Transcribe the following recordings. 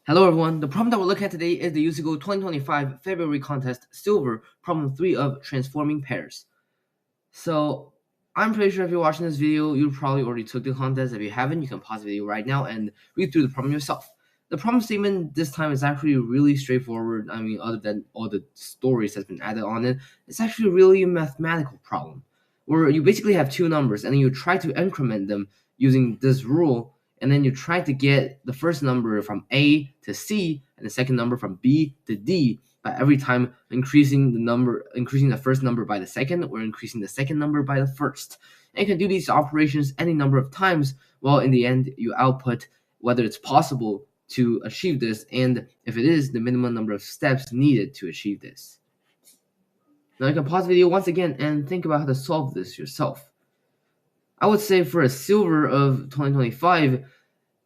Hello everyone, the problem that we're looking at today is the USACO 2025 February contest Silver problem 3 of transforming pairs. So I'm pretty sure if you're watching this video, you probably already took the contest. If you haven't, you can pause the video right now and read through the problem yourself. The problem statement this time is actually really straightforward. I mean, other than all the stories that's been added on it, it's actually really a mathematical problem where you basically have two numbers and then you try to increment them using this rule, and then you try to get the first number from A to C and the second number from B to D by every time increasing the first number by the second or increasing the second number by the first. And you can do these operations any number of times. Well, in the end, you output whether it's possible to achieve this, and if it is, the minimum number of steps needed to achieve this. Now you can pause the video once again and think about how to solve this yourself. I would say for a silver of 2025,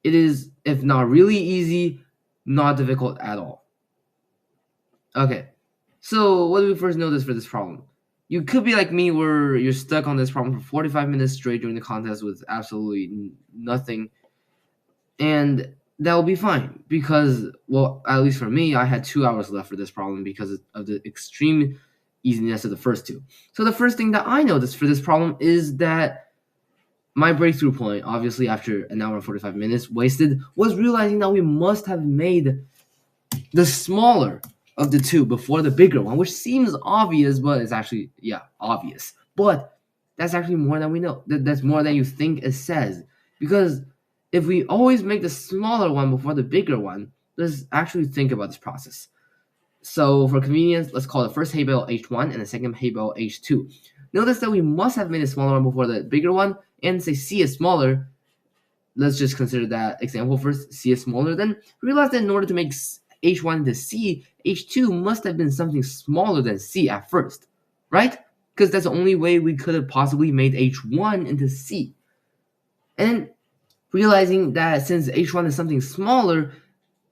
it is, if not really easy, not difficult at all. Okay, so what do we first notice for this problem? You could be like me where you're stuck on this problem for 45 minutes straight during the contest with absolutely nothing, and that will be fine because, well, at least for me, I had 2 hours left for this problem because of the extreme easiness of the first two. So the first thing that I noticed for this problem is that my breakthrough point, obviously after an hour and 45 minutes wasted, was realizing that we must have made the smaller of the two before the bigger one, which seems obvious, but it's actually, obvious. But that's actually more than we know. That's more than you think it says. Because if we always make the smaller one before the bigger one, let's actually think about this process. So for convenience, let's call the first hay bale H1 and the second hay bale H2. Notice that we must have made a smaller one before the bigger one, and say C is smaller. Let's just consider that example first. C is smaller. Then realize that in order to make H1 into C, H2 must have been something smaller than C at first, right? Because that's the only way we could have possibly made H1 into C. And realizing that since H1 is something smaller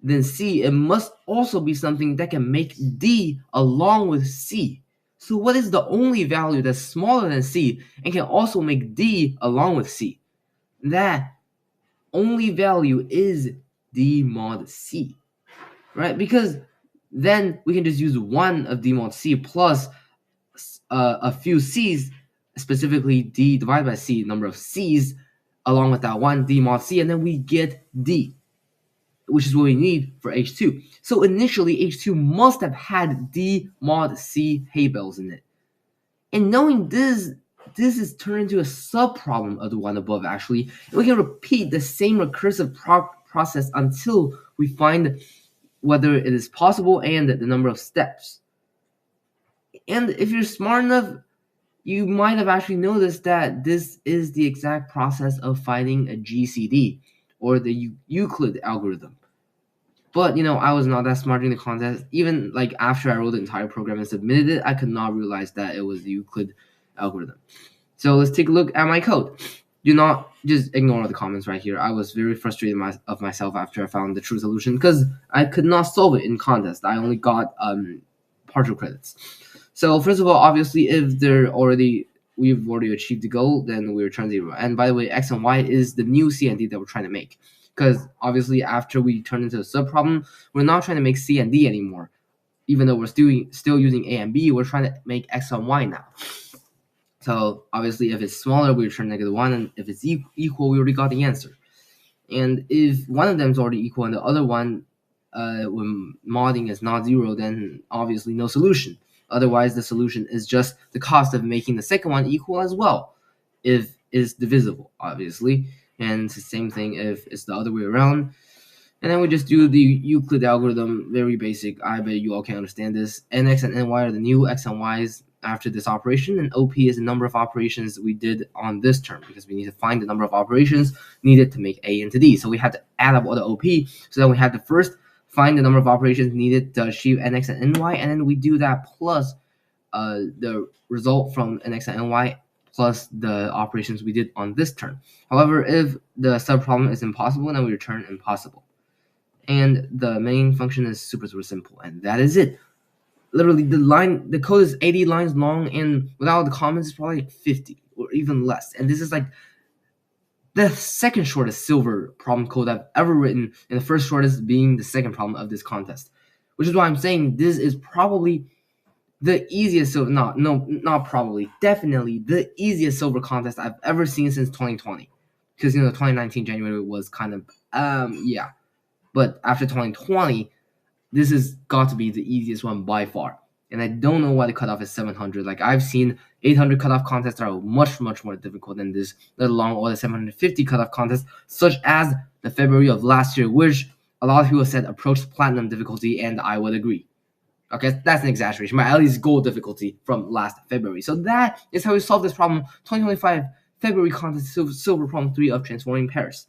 than C, it must also be something that can make D along with C. So what is the only value that's smaller than C and can also make D along with C? That only value is D mod C, right? Because then we can just use 1 of D mod C plus a few C's, specifically D divided by C, number of C's, along with that 1 D mod C, and then we get D, which is what we need for H2. So initially, H2 must have had D mod C hay bales in it. And knowing this is turned into a subproblem of the one above, actually. And we can repeat the same recursive process until we find whether it is possible and the number of steps. And if you're smart enough, you might have actually noticed that this is the exact process of finding a GCD, or the Euclid algorithm. But, I was not that smart during the contest. Even, after I wrote the entire program and submitted it, I could not realize that it was the Euclid algorithm. So let's take a look at my code. Do not just ignore all the comments right here. I was very frustrated of myself after I found the true solution because I could not solve it in contest. I only got partial credits. So first of all, obviously, if we've already achieved the goal, then we return 0. And by the way, x and y is the new C and D that we're trying to make. Because obviously, after we turn into a subproblem, we're not trying to make C and D anymore. Even though we're still using A and B, we're trying to make x and y now. So obviously, if it's smaller, we return -1, and if it's equal, we already got the answer. And if one of them is already equal and the other one, when modding is not 0, then obviously no solution. Otherwise, the solution is just the cost of making the second one equal as well, if it's divisible, obviously. And it's the same thing if it's the other way around. And then we just do the Euclid algorithm, very basic. I bet you all can understand this. Nx and ny are the new x and y's after this operation, and OP is the number of operations we did on this term, because we need to find the number of operations needed to make A into D. So we had to add up all the OP. So then we had to first find the number of operations needed to achieve Nx and ny, and then we do that plus the result from Nx and ny plus the operations we did on this term. However, if the subproblem is impossible, then we return impossible. And the main function is super, super simple, and that is it. Literally, the code is 80 lines long, and without the comments, it's probably 50 or even less. And this is the second shortest silver problem code I've ever written, and the first shortest being the second problem of this contest. Which is why I'm saying this is probably the easiest silver, not probably, definitely the easiest silver contest I've ever seen since 2020. Because 2019 January was kind of yeah. But after 2020, this has got to be the easiest one by far. And I don't know why the cutoff is 700. Like, I've seen 800 cutoff contests that are much more difficult than this, let alone all the 750 cutoff contests, such as the February of last year, which a lot of people said approached platinum difficulty, and I would agree. Okay, that's an exaggeration, but at least gold difficulty from last February. So that is how we solve this problem. 2025 February contest silver problem 3 of transforming pairs.